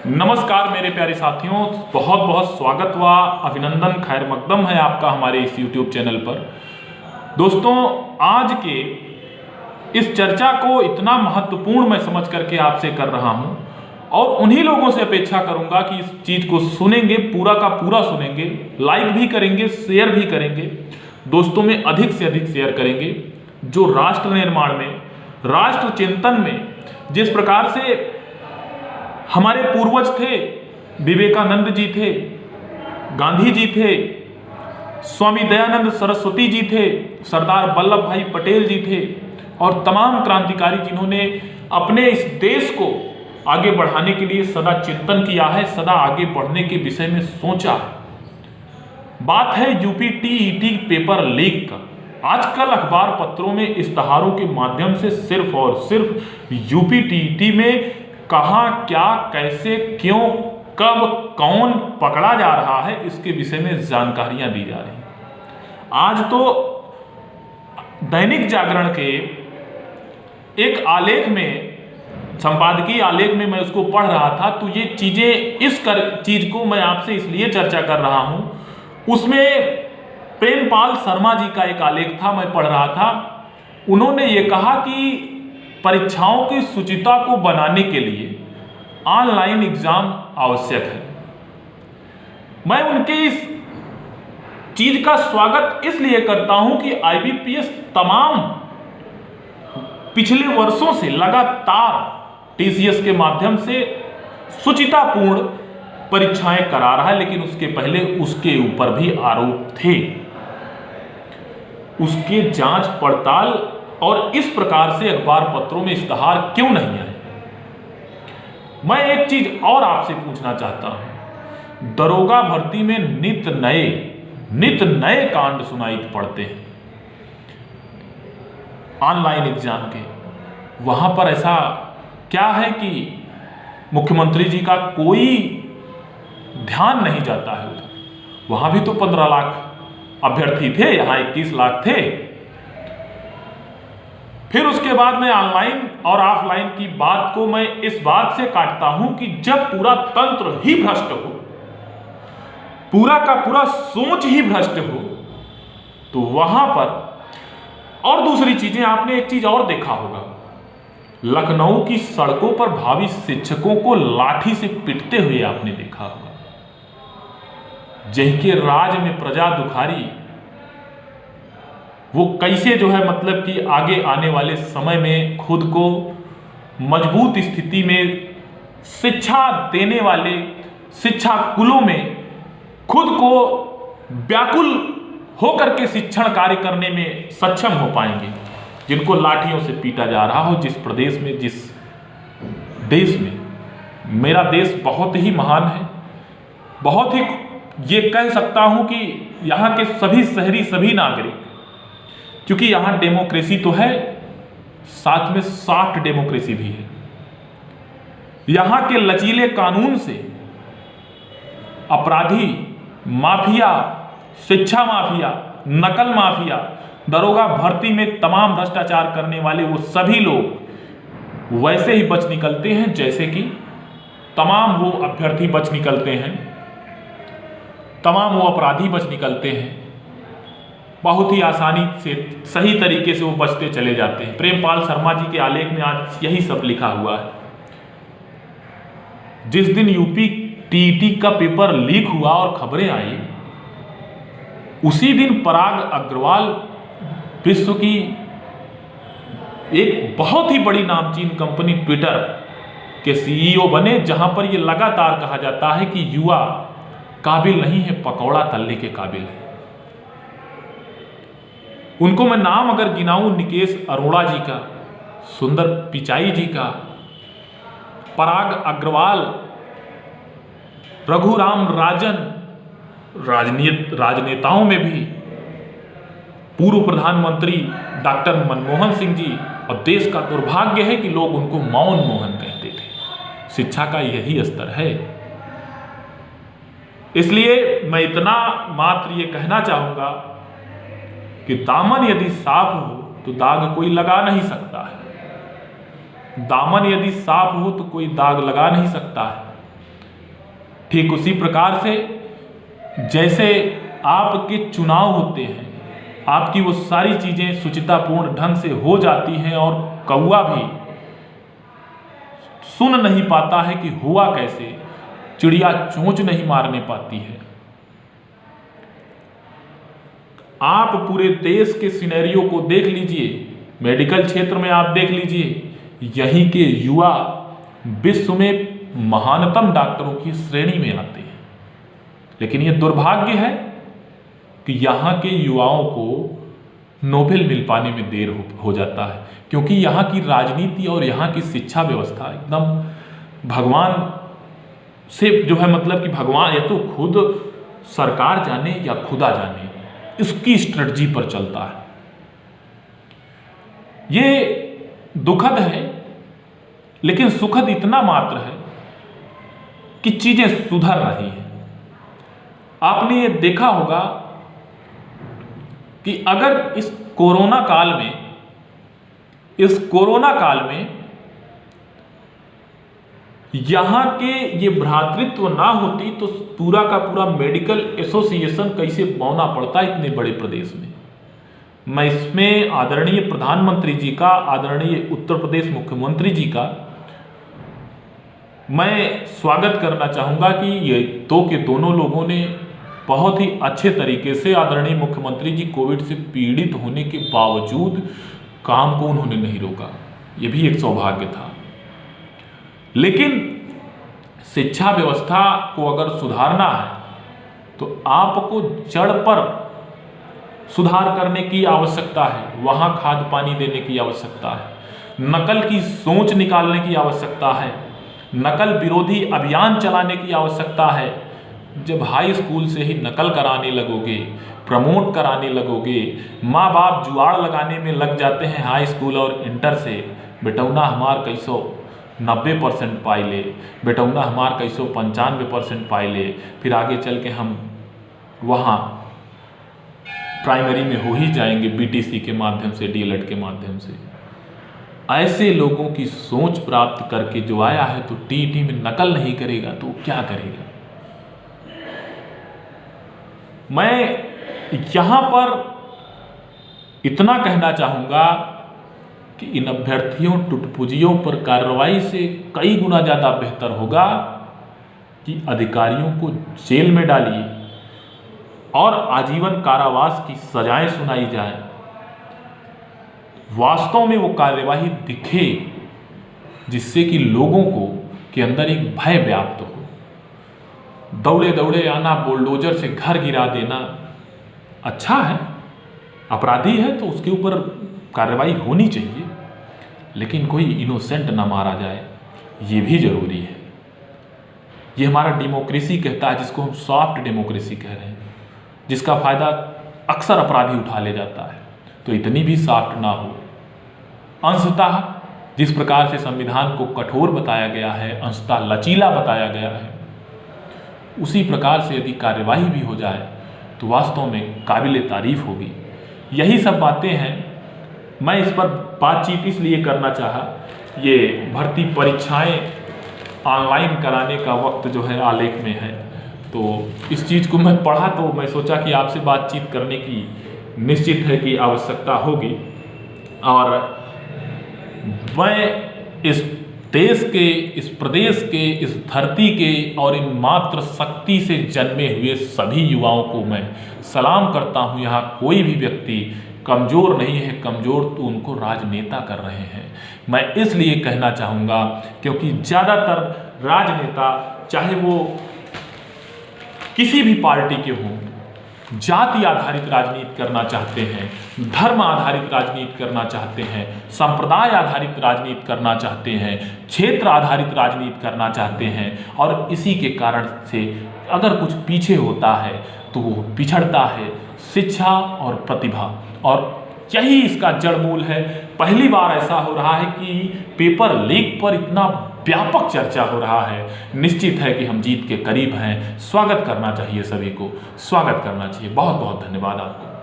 नमस्कार मेरे प्यारे साथियों, बहुत बहुत स्वागत व अभिनंदन खैर मकदम है आपका हमारे इस YouTube चैनल पर। दोस्तों, आज के इस चर्चा को इतना महत्वपूर्ण मैं समझ करके आपसे कर रहा हूं और उन्हीं लोगों से अपेक्षा करूंगा कि इस चीज़ को सुनेंगे, पूरा का पूरा सुनेंगे, लाइक भी करेंगे, शेयर भी करेंगे, दोस्तों में अधिक से अधिक शेयर करेंगे, जो राष्ट्र निर्माण में, राष्ट्र चिंतन में जिस प्रकार से हमारे पूर्वज थे, विवेकानंद जी थे, गांधी जी थे, स्वामी दयानंद सरस्वती जी थे, सरदार वल्लभ भाई पटेल जी थे और तमाम क्रांतिकारी जिन्होंने अपने इस देश को आगे बढ़ाने के लिए सदा चिंतन किया है, सदा आगे बढ़ने के विषय में सोचा है। बात है यूपी टीईटी पेपर लीक का। आजकल अखबार पत्रों में इश्तहारों के माध्यम से सिर्फ और सिर्फ यूपी टीईटी में कहां, क्या, कैसे, क्यों, कब, कौन पकड़ा जा रहा है, इसके विषय में जानकारियां दी जा रही हैं। आज तो दैनिक जागरण के एक आलेख में, संपादकीय आलेख में मैं उसको पढ़ रहा था, तो ये चीजें, इस चीज को मैं आपसे इसलिए चर्चा कर रहा हूं। उसमें प्रेमपाल शर्मा जी का एक आलेख था, मैं पढ़ रहा था। उन्होंने ये कहा कि परीक्षाओं की शुचिता को बनाने के लिए ऑनलाइन एग्जाम आवश्यक है। मैं उनके इस चीज का स्वागत इसलिए करता हूं कि आईबीपीएस तमाम पिछले वर्षों से लगातार टीसीएस के माध्यम से शुचितापूर्ण परीक्षाएं करा रहा है, लेकिन उसके पहले उसके ऊपर भी आरोप थे। उसके जांच पड़ताल और इस प्रकार से अखबार पत्रों में इश्तहार क्यों नहीं आए? मैं एक चीज और आपसे पूछना चाहता हूं। दरोगा भर्ती में नित नए कांड सुनाई पड़ते हैं ऑनलाइन एग्जाम के। वहां पर ऐसा क्या है कि मुख्यमंत्री जी का कोई ध्यान नहीं जाता है उधर। वहां भी तो 15 लाख अभ्यर्थी थे, यहां 21 लाख थे। फिर उसके बाद में ऑनलाइन और ऑफलाइन की बात को मैं इस बात से काटता हूं कि जब पूरा तंत्र ही भ्रष्ट हो, पूरा का पूरा सोच ही भ्रष्ट हो, तो वहां पर और दूसरी चीजें, आपने एक चीज और देखा होगा, लखनऊ की सड़कों पर भावी शिक्षकों को लाठी से पीटते हुए आपने देखा होगा। जय के राज में प्रजा दुखारी, वो कैसे जो है मतलब कि आगे आने वाले समय में खुद को मजबूत स्थिति में शिक्षा देने वाले शिक्षा कुलों में खुद को व्याकुल होकर के शिक्षण कार्य करने में सक्षम हो पाएंगे, जिनको लाठियों से पीटा जा रहा हो। जिस प्रदेश में, जिस देश में, मेरा देश बहुत ही महान है, बहुत ही, ये कह सकता हूं कि यहाँ के सभी शहरी, सभी नागरिक, क्योंकि यहां डेमोक्रेसी तो है, साथ में सॉफ्ट डेमोक्रेसी भी है। यहां के लचीले कानून से अपराधी, माफिया, शिक्षा माफिया, नकल माफिया, दरोगा भर्ती में तमाम भ्रष्टाचार करने वाले वो सभी लोग वैसे ही बच निकलते हैं जैसे कि तमाम वो अभ्यर्थी बच निकलते हैं, तमाम वो अपराधी बच निकलते हैं। बहुत ही आसानी से, सही तरीके से वो बचते चले जाते हैं। प्रेमपाल शर्मा जी के आलेख में आज यही सब लिखा हुआ है। जिस दिन यूपी टीईटी का पेपर लीक हुआ और खबरें आई, उसी दिन पराग अग्रवाल विश्व की एक बहुत ही बड़ी नामचीन कंपनी ट्विटर के सीईओ बने, जहां पर यह लगातार कहा जाता है कि युवा काबिल नहीं है, पकौड़ा तलने के काबिल है। उनको मैं नाम अगर गिनाऊं, निकेश अरोड़ा जी का, सुंदर पिचाई जी का, पराग अग्रवाल, रघुराम राजन, राजनेताओं में भी पूर्व प्रधानमंत्री डॉक्टर मनमोहन सिंह जी, और देश का दुर्भाग्य है कि लोग उनको मौन मोहन कहते थे। शिक्षा का यही स्तर है। इसलिए मैं इतना मात्र ये कहना चाहूंगा कि दामन यदि साफ हो तो दाग कोई लगा नहीं सकता है। दामन यदि साफ हो तो कोई दाग लगा नहीं सकता है। ठीक उसी प्रकार से जैसे आपके चुनाव होते हैं, आपकी वो सारी चीज़ें सुचितापूर्ण ढंग से हो जाती हैं और कौवा भी सुन नहीं पाता है कि हुआ कैसे, चिड़िया चोंच नहीं मारने पाती है। आप पूरे देश के सिनेरियो को देख लीजिए, मेडिकल क्षेत्र में आप देख लीजिए, यहीं के युवा विश्व में महानतम डॉक्टरों की श्रेणी में आते हैं। लेकिन यह दुर्भाग्य है कि यहाँ के युवाओं को नोबेल मिल पाने में देर हो जाता है, क्योंकि यहाँ की राजनीति और यहाँ की शिक्षा व्यवस्था एकदम भगवान से जो है, मतलब कि भगवान या तो खुद सरकार जाने या खुदा जाने, इसकी स्ट्रेटजी पर चलता है। ये दुखद है, लेकिन सुखद इतना मात्र है कि चीजें सुधर रही हैं। आपने ये देखा होगा कि अगर इस कोरोना काल में यहां के ये भ्रातृत्व ना होती तो पूरा का पूरा मेडिकल एसोसिएशन कैसे बौना पड़ता इतने बड़े प्रदेश में। मैं इसमें आदरणीय प्रधानमंत्री जी का, आदरणीय उत्तर प्रदेश मुख्यमंत्री जी का मैं स्वागत करना चाहूँगा कि ये दोनों लोगों ने बहुत ही अच्छे तरीके से, आदरणीय मुख्यमंत्री जी कोविड से पीड़ित होने के बावजूद काम को उन्होंने नहीं रोका, ये भी एक सौभाग्य था। लेकिन शिक्षा व्यवस्था को अगर सुधारना है तो आपको जड़ पर सुधार करने की आवश्यकता है, वहाँ खाद पानी देने की आवश्यकता है, नकल की सोच निकालने की आवश्यकता है, नकल विरोधी अभियान चलाने की आवश्यकता है। जब हाई स्कूल से ही नकल कराने लगोगे, प्रमोट कराने लगोगे, माँ बाप जुआड़ लगाने में लग जाते हैं हाई स्कूल और इंटर से, बेटौना हमार कैसो 90% पाई ले, बेटौना हमार कैसो 95% पाई ले, फिर आगे चल के हम वहाँ प्राइमरी में हो ही जाएंगे बीटीसी के माध्यम से, डीएलएड के माध्यम से। ऐसे लोगों की सोच प्राप्त करके जो आया है तो टीईटी में नकल नहीं करेगा तो क्या करेगा। मैं यहाँ पर इतना कहना चाहूँगा कि इन अभ्यर्थियों टुटपुजियों पर कार्रवाई से कई गुना ज़्यादा बेहतर होगा कि अधिकारियों को जेल में डालिए और आजीवन कारावास की सजाएं सुनाई जाए। वास्तव में वो कार्यवाही दिखे जिससे कि लोगों को के अंदर एक भय व्याप्त हो। दौड़े दौड़े आना, बुलडोजर से घर गिरा देना अच्छा है, अपराधी है तो उसके ऊपर कार्रवाई होनी चाहिए, लेकिन कोई इनोसेंट ना मारा जाए, ये भी जरूरी है। ये हमारा डेमोक्रेसी कहता है, जिसको हम सॉफ्ट डेमोक्रेसी कह रहे हैं, जिसका फायदा अक्सर अपराधी उठा ले जाता है, तो इतनी भी सॉफ्ट ना हो। अंशतः जिस प्रकार से संविधान को कठोर बताया गया है, अंशतः लचीला बताया गया है, उसी प्रकार से यदि कार्यवाही भी हो जाए तो वास्तव में काबिल तारीफ होगी। यही सब बातें हैं। मैं इस पर बातचीत इसलिए करना चाहा, ये भर्ती परीक्षाएं ऑनलाइन कराने का वक्त जो है आलेख में है, तो इस चीज़ को मैं पढ़ा तो मैं सोचा कि आपसे बातचीत करने की निश्चित है कि आवश्यकता होगी। और मैं इस देश के, इस प्रदेश के, इस धरती के और इन मात्र शक्ति से जन्मे हुए सभी युवाओं को मैं सलाम करता हूँ। यहाँ कोई भी व्यक्ति कमज़ोर नहीं है, कमज़ोर तो उनको राजनेता कर रहे हैं। मैं इसलिए कहना चाहूँगा क्योंकि ज़्यादातर राजनेता, चाहे वो किसी भी पार्टी के हों, जाति आधारित राजनीति करना चाहते हैं, धर्म आधारित राजनीति करना चाहते हैं, संप्रदाय आधारित राजनीति करना चाहते हैं, क्षेत्र आधारित राजनीति करना चाहते हैं। और इसी के कारण से अगर कुछ पीछे होता है तो वो पिछड़ता है शिक्षा और प्रतिभा, और यही इसका जड़मूल है। पहली बार ऐसा हो रहा है कि पेपर लीक पर इतना व्यापक चर्चा हो रहा है। निश्चित है कि हम जीत के करीब हैं। स्वागत करना चाहिए, सभी को स्वागत करना चाहिए। बहुत बहुत धन्यवाद आपको।